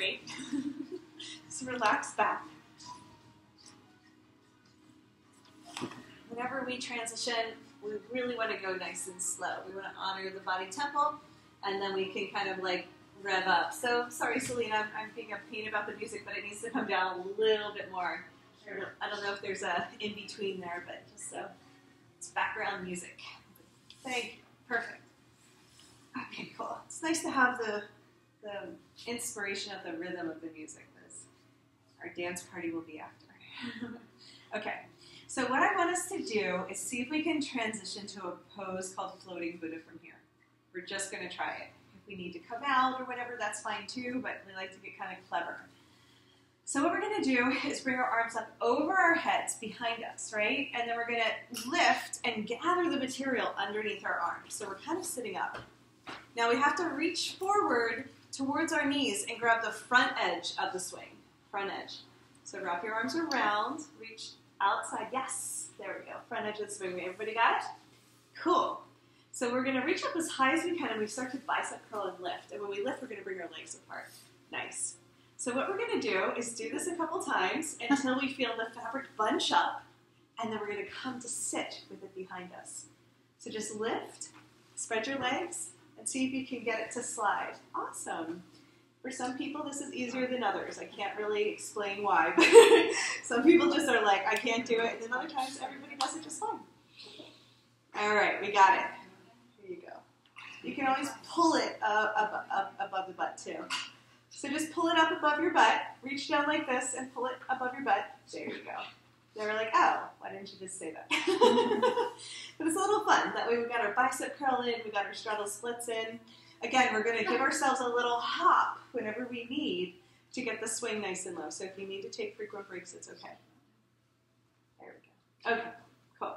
everybody. Just relax back. Whenever we transition, we really want to go nice and slow. We want to honor the body tempo, and then we can kind of like rev up. So, sorry, Selena, I'm being a pain about the music, but it needs to come down a little bit more. I don't know if there's a in-between there, but just so it's background music. Thank you. Perfect. Okay, cool. It's nice to have the inspiration of the rhythm of the music, because our dance party will be after. Okay, so what I want us to do is see if we can transition to a pose called floating Buddha from here. We're just going to try it. If we need to come out or whatever, that's fine too, but we like to get kind of clever. So what we're going to do is bring our arms up over our heads behind us, right? And then we're going to lift and gather the material underneath our arms. So we're kind of sitting up. Now we have to reach forward towards our knees and grab the front edge of the swing. Front edge. So wrap your arms around, reach outside. Yes, there we go. Front edge of the swing. Everybody got it? Cool. So we're going to reach up as high as we can, and we start to bicep curl and lift. And when we lift, we're going to bring our legs apart. Nice. So what we're going to do is do this a couple times until we feel the fabric bunch up, and then we're going to come to sit with it behind us. So just lift, spread your legs, and see if you can get it to slide. Awesome. For some people, this is easier than others. I can't really explain why, but some people just are like, I can't do it, and then other times everybody does it just fine. All right, we got it. Here you go. You can always pull it up above the butt too. So just pull it up above your butt, reach down like this, and pull it above your butt. There you go. They were like, oh, why didn't you just say that? But it's a little fun. That way we got our bicep curl in, we got our straddle splits in. Again, we're going to give ourselves a little hop whenever we need to get the swing nice and low. So if you need to take frequent breaks, it's okay. There we go. Okay, cool.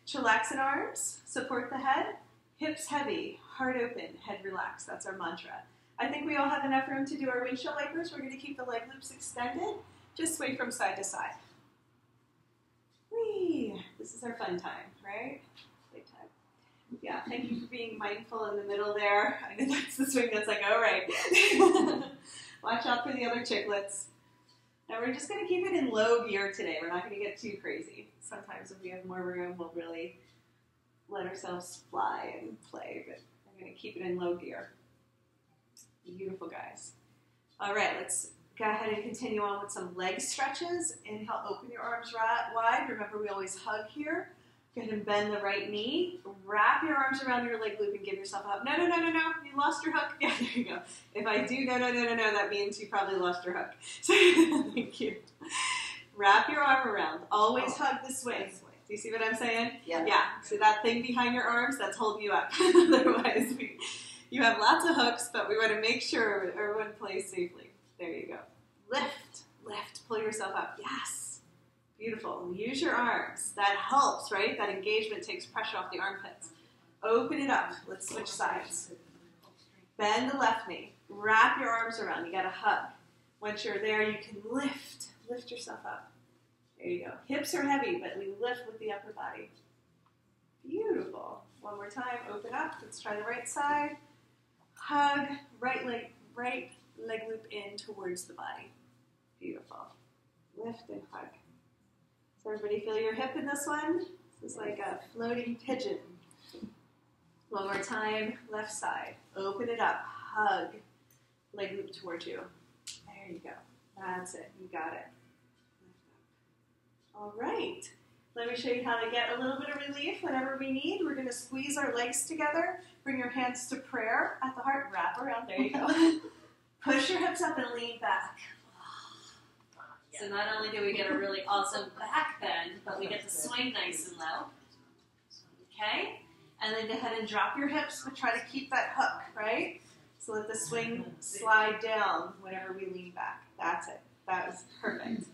Chillax in arms, support the head, hips heavy, heart open, head relaxed. That's our mantra. I think we all have enough room to do our windshield wipers. We're going to keep the leg loops extended. Just sway from side to side. Whee! This is our fun time, right? Playtime. Yeah, thank you for being mindful in the middle there. I know that's the swing that's like, all right. Watch out for the other chiclets. Now we're just going to keep it in low gear today. We're not going to get too crazy. Sometimes if we have more room, we'll really let ourselves fly and play, but I'm going to keep it in low gear. Beautiful, guys. All right, let's go ahead and continue on with some leg stretches. Inhale, open your arms wide. Remember, we always hug here. Go ahead and bend the right knee. Wrap your arms around your leg loop and give yourself a hug. No, no, no, no, no. You lost your hook. Yeah, there you go. If I do no, no, no, no, no, that means you probably lost your hook. So, thank you. Wrap your arm around. Always hug the swing. Do you see what I'm saying? Yeah. Yeah. So that thing behind your arms, that's holding you up. Otherwise, you have lots of hooks, but we want to make sure everyone plays safely. There you go. Lift, lift, pull yourself up. Yes. Beautiful. Use your arms. That helps, right? That engagement takes pressure off the armpits. Open it up. Let's switch sides. Bend the left knee. Wrap your arms around. You got to hug. Once you're there, you can lift. Lift yourself up. There you go. Hips are heavy, but we lift with the upper body. Beautiful. One more time. Open up. Let's try the right side. Hug, right leg loop in towards the body. Beautiful. Lift and hug. Does everybody feel your hip in this one? This is like a floating pigeon. One more time, left side. Open it up, hug, leg loop towards you. There you go. That's it. You got it. All right. Let me show you how to get a little bit of relief whenever we need. We're going to squeeze our legs together. Bring your hands to prayer at the heart. Wrap around. There you go. Push your hips up and lean back. So not only do we get a really awesome back bend, but we get to swing nice and low. Okay? And then go ahead and drop your hips, but try to keep that hook, right? So let the swing slide down whenever we lean back. That's it. That was perfect.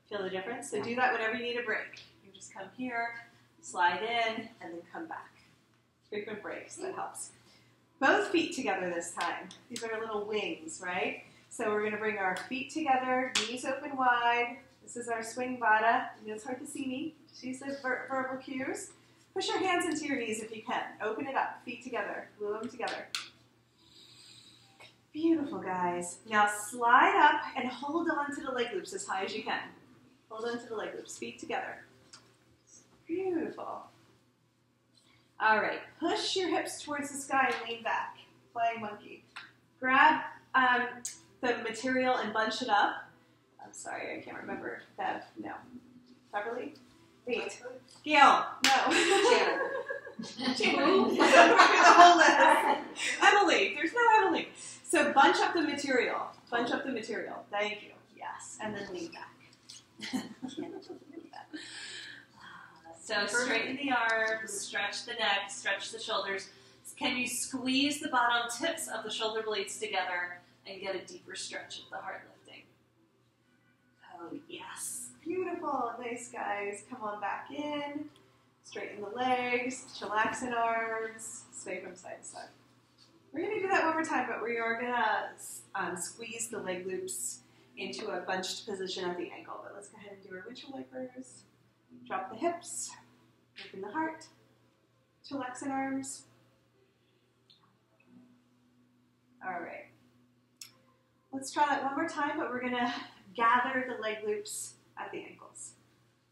Feel the difference? So do that whenever you need a break. Just come here, slide in, and then come back. Frequent breaks, that helps. Both feet together this time. These are little wings, right? So we're going to bring our feet together, knees open wide. This is our swing vada. I know it's hard to see me. Just use those verbal cues. Push your hands into your knees if you can. Open it up, feet together, glue them together. Beautiful, guys. Now slide up and hold on to the leg loops as high as you can. Hold on to the leg loops, feet together. Beautiful. All right, push your hips towards the sky and lean back. Flying monkey. Grab the material and bunch it up. I'm sorry, I can't remember. Bev, no. Beverly? Wait. Gail, no. Chandler. The whole list. Emily, there's no Emily. So bunch up the material. Bunch up the material. Thank you. Yes. And then lean back. So straighten the arms, stretch the neck, stretch the shoulders. Can you squeeze the bottom tips of the shoulder blades together and get a deeper stretch of the heart lifting? Oh, yes. Beautiful. Nice, guys. Come on back in. Straighten the legs, chillax in arms, sway from side to side. We're going to do that one more time, but we are going to squeeze the leg loops into a bunched position at the ankle. But let's go ahead and do our windshield wipers. Drop the hips, open the heart, chillax in arms. All right. Let's try that one more time, but we're going to gather the leg loops at the ankles.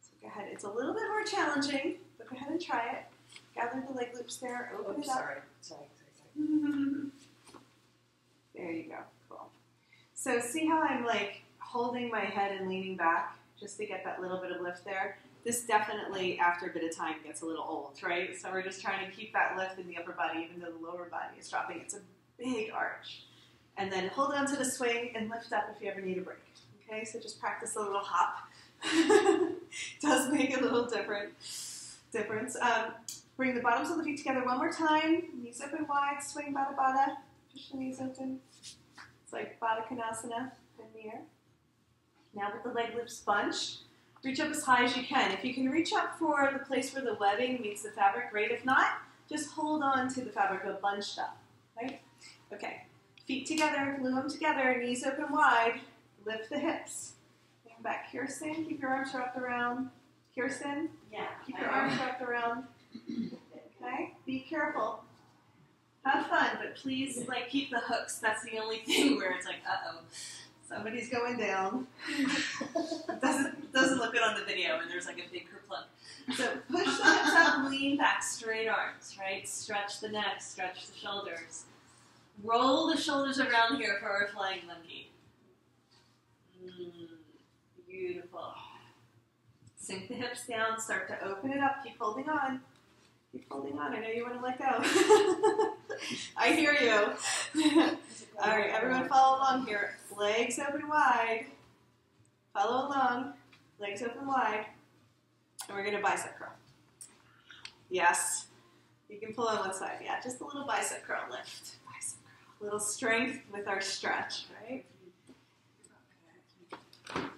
So go ahead. It's a little bit more challenging, but go ahead and try it. Gather the leg loops there, open it up. Sorry. There you go. Cool. So see how I'm like holding my head and leaning back just to get that little bit of lift there? This definitely, after a bit of time, gets a little old, right? So we're just trying to keep that lift in the upper body, even though the lower body is dropping. It's a big arch. And then hold on to the swing and lift up if you ever need a break. Okay, so just practice a little hop. Does make a little difference. Bring the bottoms of the feet together one more time. Knees open wide, swing Baddha Baddha. Push the knees open. It's like Baddha Konasana in the air. Now with the leg loops bunched, reach up as high as you can. If you can reach up for the place where the webbing meets the fabric, great. If not, just hold on to the fabric, but bunched up, right? Okay, feet together, glue them together, knees open wide, lift the hips. Come back, Kirsten, keep your arms wrapped around. Kirsten? Yeah. Keep your arms wrapped around. Okay, be careful. Have fun, but please, like, keep the hooks. That's the only thing where it's like, uh-oh. Somebody's going down. doesn't look good on the video, and there's like a big kerplunk. So push the hips up, lean back, straight arms, right? Stretch the neck, stretch the shoulders. Roll the shoulders around here for our flying monkey. Beautiful. Sink the hips down, start to open it up, keep holding on. Keep holding on, I know you want to let go. I hear you. All right, everyone follow along here. Legs open wide. Follow along. Legs open wide. And we're going to bicep curl. Yes. You can pull on one side. Yeah, just a little bicep curl lift. Bicep curl. A little strength with our stretch, right?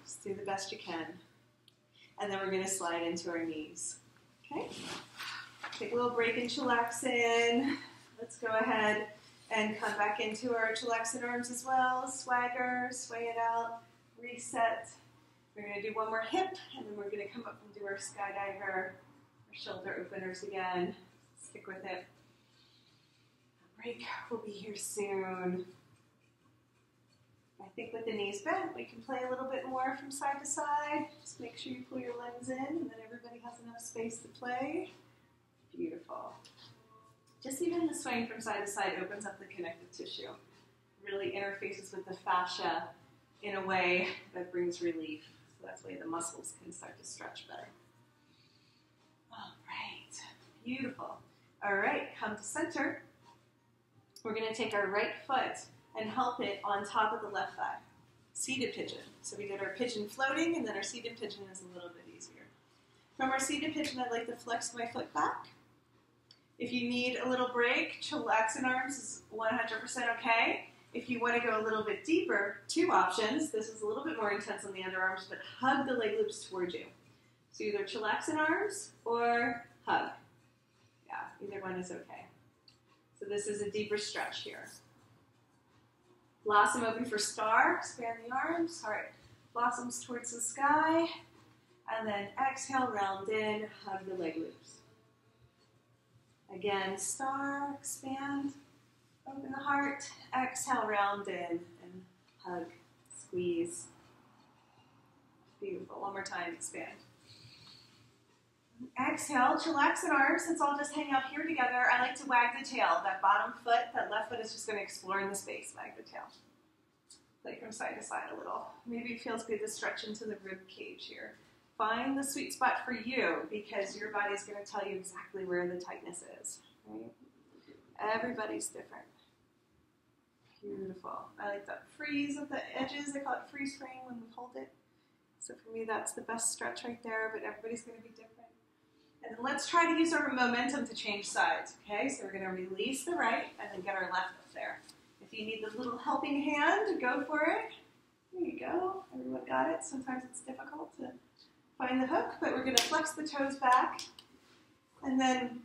Just do the best you can. And then we're going to slide into our knees. Okay? Take a little break and chillax in. Let's go ahead and come back into our chillax in arms as well. Swagger, sway it out, reset. We're going to do one more hip, and then we're going to come up and do our skydiver, our shoulder openers again. Stick with it. Break will be here soon. I think with the knees bent, we can play a little bit more from side to side. Just make sure you pull your legs in, and then everybody has enough space to play. Beautiful. Just even the swaying from side to side opens up the connective tissue. Really interfaces with the fascia in a way that brings relief. So that's why the muscles can start to stretch better. All right. Beautiful. All right. Come to center. We're going to take our right foot and help it on top of the left thigh. Seated pigeon. So we did our pigeon floating, and then our seated pigeon is a little bit easier. From our seated pigeon, I'd like to flex my foot back. If you need a little break, chillax in arms is 100% okay. If you want to go a little bit deeper, two options. This is a little bit more intense on the underarms, but hug the leg loops towards you. So either chillax in arms or hug. Yeah, either one is okay. So this is a deeper stretch here. Blossom open for star, expand the arms. All right, blossoms towards the sky. And then exhale, round in, hug the leg loops. Again, star, expand. Open the heart. Exhale, round in and hug, squeeze. Beautiful. One more time, expand. Exhale, chillax in arms. Let's all just hang out here together. I like to wag the tail. That bottom foot, that left foot is just going to explore in the space. Wag the tail. Play from side to side a little. Maybe it feels good to stretch into the rib cage here. Find the sweet spot for you because your body's going to tell you exactly where the tightness is. Right? Everybody's different. Beautiful. I like that freeze at the edges. I call it freeze frame when we hold it. So for me, that's the best stretch right there, but everybody's going to be different. And then let's try to use our momentum to change sides, okay? So we're going to release the right and then get our left up there. If you need the little helping hand, go for it. There you go. Everyone got it. Sometimes it's difficult to find the hook, but we're going to flex the toes back. And then,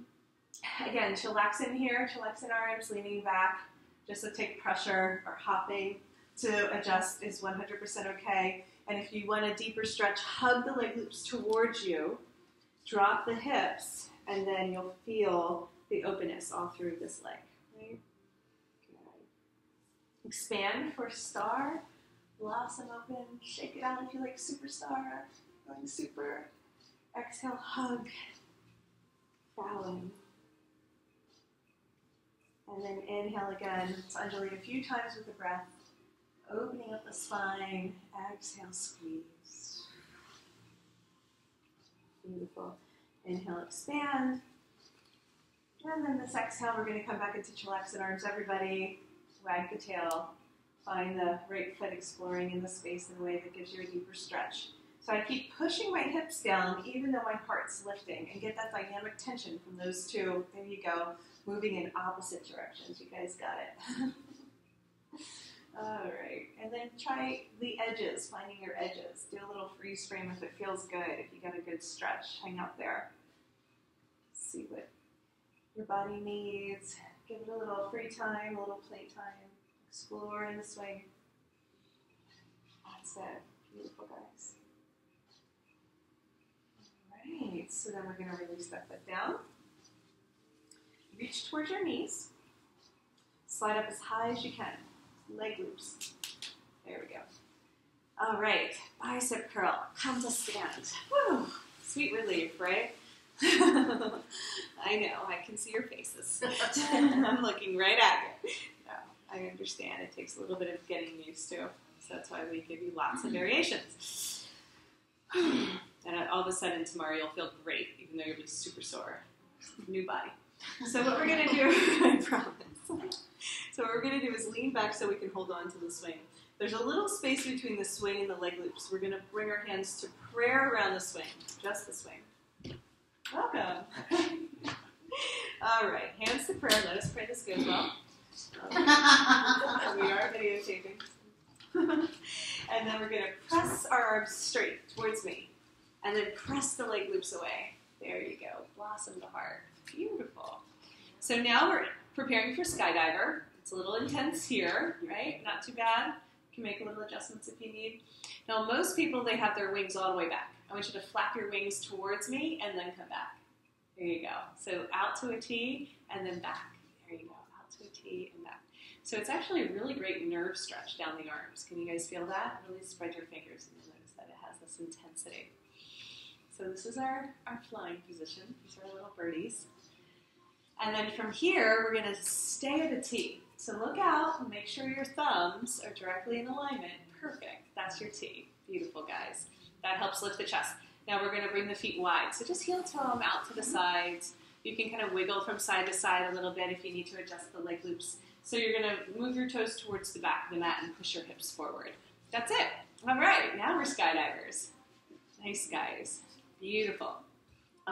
again, chillax in here, chillax in arms, leaning back, just to take pressure, or hopping to adjust is 100% okay. And if you want a deeper stretch, hug the leg loops towards you, drop the hips, and then you'll feel the openness all through this leg. Right? Good. Expand for star, blossom open, shake it out if you like superstar, going super. Exhale, hug, bowing. And then inhale again, let's undulate a few times with the breath. Opening up the spine, exhale, squeeze. Beautiful. Inhale, expand. And then this exhale, we're going to come back into chillax in arms. Everybody, wag the tail. Find the right foot exploring in the space in a way that gives you a deeper stretch. So I keep pushing my hips down even though my heart's lifting and get that dynamic tension from those two. There you go. Moving in opposite directions. You guys got it. All right, and then try the edges, finding your edges. Do a little freeze frame if it feels good, if you get a good stretch. Hang out there. See what your body needs. Give it a little free time, a little play time. Explore in the swing. That's it. Beautiful, guys. All right, so then we're going to release that foot down. Reach towards your knees. Slide up as high as you can. Leg loops. There we go. All right, bicep curl. Come to stand. Woo! Sweet relief, right? I know, I can see your faces. I'm looking right at you. No, I understand. It takes a little bit of getting used to. So that's why we give you lots of variations. And all of a sudden tomorrow you'll feel great, even though you'll be super sore. New body. So what we're going to do, I promise. So what we're going to do is lean back so we can hold on to the swing. There's a little space between the swing and the leg loops. We're going to bring our hands to prayer around the swing, just the swing. Welcome. All right, hands to prayer. Let us pray this goes well. We are videotaping. And then we're going to press our arms straight towards me. And then press the leg loops away. There you go. Blossom the heart. Beautiful. So now we're preparing for skydiver. It's a little intense here, right? Not too bad. You can make a little adjustments if you need. Now, most people, they have their wings all the way back. I want you to flap your wings towards me and then come back. There you go. So out to a T and then back. There you go. Out to a T and back. So it's actually a really great nerve stretch down the arms. Can you guys feel that? Really spread your fingers and you'll notice that it has this intensity. So this is our flying position. These are our little birdies. And then from here, we're going to stay at a T. So look out and make sure your thumbs are directly in alignment. Perfect. That's your T. Beautiful, guys. That helps lift the chest. Now we're going to bring the feet wide. So just heel toe them out to the sides. You can kind of wiggle from side to side a little bit if you need to adjust the leg loops. So you're going to move your toes towards the back of the mat and push your hips forward. That's it. All right. Now we're skydivers. Nice, guys. Beautiful.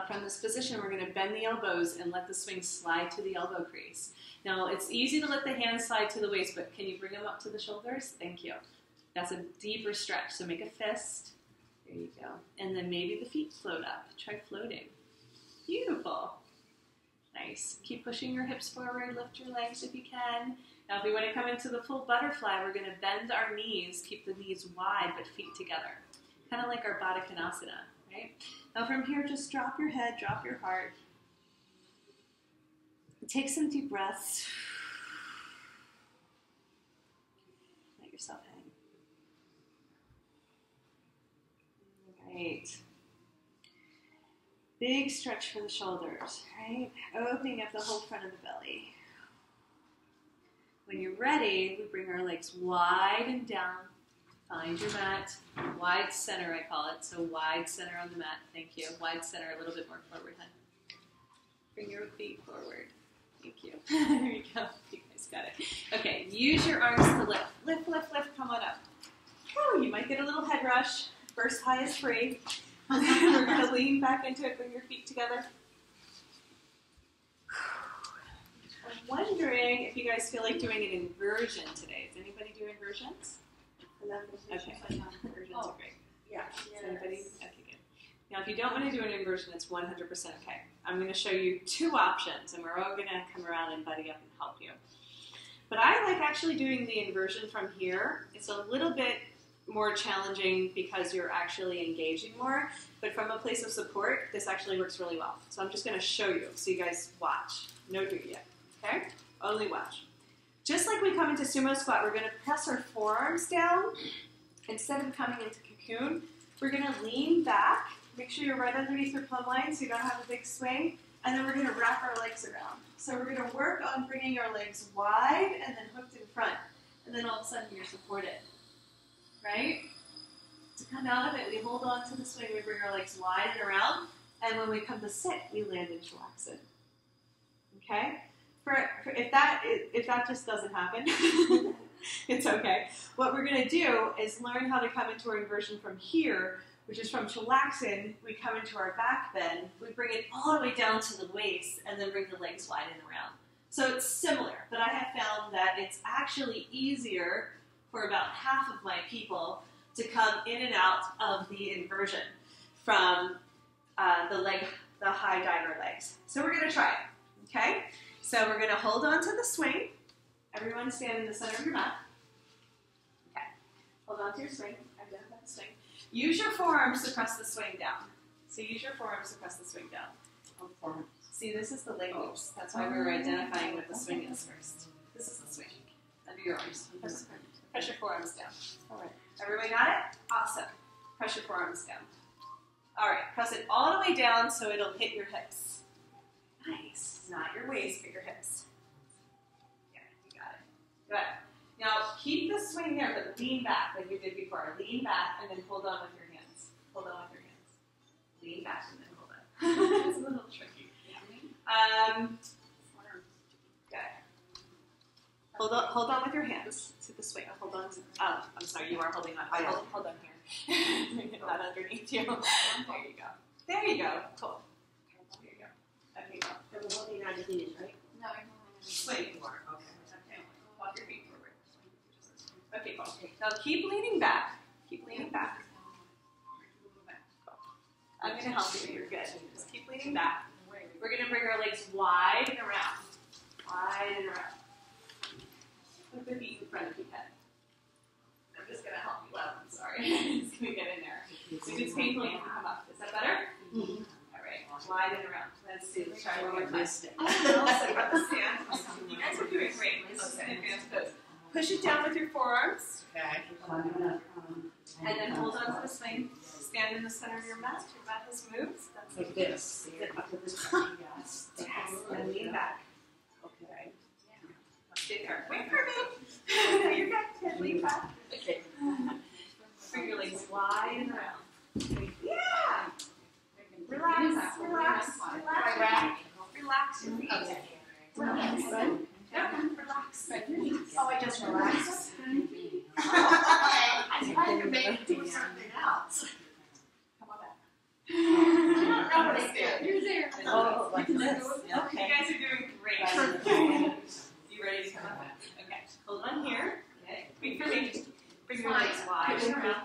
From this position, we're going to bend the elbows and let the swing slide to the elbow crease. Now, it's easy to let the hands slide to the waist, but can you bring them up to the shoulders? Thank you. That's a deeper stretch. So make a fist. There you go. And then maybe the feet float up. Try floating. Beautiful. Nice. Keep pushing your hips forward. Lift your legs if you can. Now, if we want to come into the full butterfly, we're going to bend our knees. Keep the knees wide, but feet together. Kind of like our Baddha Konasana, right? Now from here, just drop your head, drop your heart. Take some deep breaths. Right. Big stretch for the shoulders, right? Opening up the whole front of the belly. When you're ready, we bring our legs wide and down. Find your mat. Wide center, I call it. So wide center on the mat. Thank you. Wide center, a little bit more forward, hun. Bring your feet forward. Thank you. There you go. You guys got it. Okay, use your arms to lift. Lift, lift, lift. Come on up. Oh, you might get a little head rush. First high is free. We're going to lean back into it. Bring your feet together. I'm wondering if you guys feel like doing an inversion today. Does anybody do inversions? Okay. Inversions are great. Yeah. Anybody? Okay, good. Now, if you don't want to do an inversion, it's 100% okay. I'm going to show you two options, and we're all going to come around and buddy up and help you. But I like actually doing the inversion from here. It's a little bit more challenging because you're actually engaging more, but from a place of support, this actually works really well. So I'm just going to show you so you guys watch. No do yet, okay? Only watch. Just like we come into sumo squat, we're going to press our forearms down. Instead of coming into cocoon, we're going to lean back. Make sure you're right underneath your plumb line so you don't have a big swing. And then we're going to wrap our legs around. So we're going to work on bringing our legs wide and then hooked in front. And then all of a sudden you're supported. Right? To come out of it, we hold on to the swing, we bring our legs wide and around. And when we come to sit, we land in chilaxin. Okay? If that just doesn't happen, it's okay. What we're going to do is learn how to come into our inversion from here, which is from chilaxin. We come into our back bend, we bring it all the way down to the waist, and then bring the legs wide and around. So it's similar, but I have found that it's actually easier for about half of my people to come in and out of the inversion from the high diver legs. So we're going to try it, okay? So we're going to hold on to the swing. Everyone stand in the center of your mat. Okay. Hold on to your swing. Identify the swing. Use your forearms to press the swing down. So use your forearms to press the swing down. See, this is the leg loops. That's why we were identifying what the swing is first. This is the swing. Under your arms. Press your forearms down. All right. Everybody got it? Awesome. Press your forearms down. All right. Press it all the way down so it'll hit your hips. Nice. Not your waist, but your hips. Yeah, you got it. Good. Now, keep the swing there, but lean back like you did before. Lean back and then hold on with your hands. Hold on with your hands. Lean back and then hold on. It's a little tricky. Good. Hold on with your hands to the swing. Hold on to. Oh, I'm sorry. You are holding on. Hold on here. Not underneath you. There you go. There you go. Cool. There you go. Okay, go. And we're holding on to knees, right? No, I'm swing. Okay. Okay. Walk your feet forward. Okay, cool. Now keep leaning back. Keep leaning back. I'm going to help you. You're good. Just keep leaning back. We're going to bring our legs wide and around. Wide and around. Put the feet in front of your head. I'm just going to help you out. I'm sorry. It's going to get in there. So it's painful, you have to come up. Is that better? Mm-hmm. All right. Wide and around. Let's see. Let's try one more time. Also, about the stand. You guys are doing great. Let's just advance pose. Push it down with your forearms. Okay. And then hold on to the swing. Stand in the center of your mat. Your mat has moved. That's like this. Yes. And lean back. Okay. Stay there. Wait for me. You're good. Lean back. Okay. Bring your legs wide and around. Yeah. Relax. Relax. Relax. Relax your feet. Okay. Relax. Relax. Oh, I just relaxed. I tried to make it do something else. Come on back. You're there. Oh, like this. Okay. You guys are doing great. You ready to come up? Okay. Hold on here. Okay. Wait for me. Bring your legs wide. Around.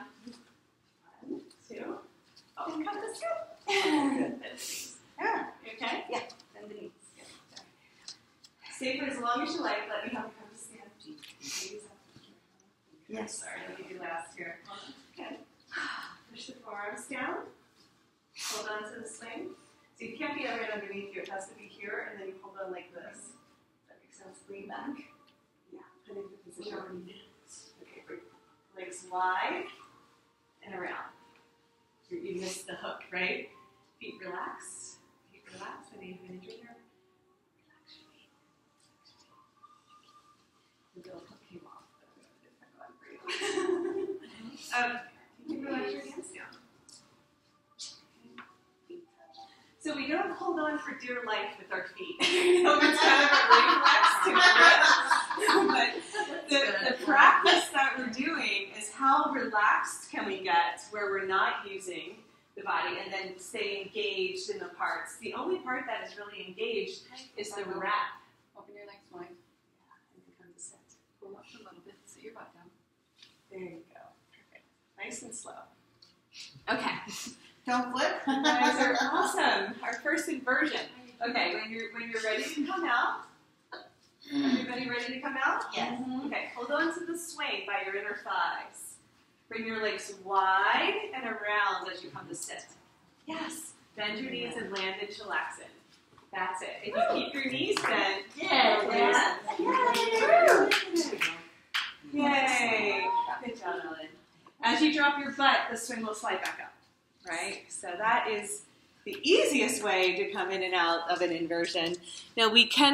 1, 2. Oh, come this way. Yeah. You okay? Yeah. Bend the knees. Stay for as long as you like. Let me help you come to stand. Yes. Sorry, let me do last here. Okay. Push the forearms down. Hold on to the swing. So you can't be right underneath you. It has to be here, and then you hold on like this. That makes sense. Lean back. Yeah. Put into position. Okay. Legs wide and around. You missed the hook, right? Feet relaxed. Feet relaxed. And you have an injury here. Relax your feet. The little hook came off, but I'm going to get that on for you. You can relax your hands down. So we don't hold on for dear life with our feet. It's kind of a reflex to it. But the practice that we're doing is how relaxed can we get where we're not using the body and then stay engaged in the parts. The only part that is really engaged is the wrap. Open your legs wide. And then come to sit. Pull up a little bit. Sit your butt down. There you go. Perfect. Nice and slow. Okay. Don't flip. You guys are awesome. Our first inversion. Okay, when you're ready to come out. Everybody ready to come out? Yes. Okay, hold on to the swing by your inner thighs. Bring your legs wide and around as you come to sit. Yes. Bend your knees and land in chillaxin. That's it. If you keep your knees bent, Yeah. Yay. Good job, Ellen. As you drop your butt, the swing will slide back up. Right? So that is the easiest way to come in and out of an inversion. Now we can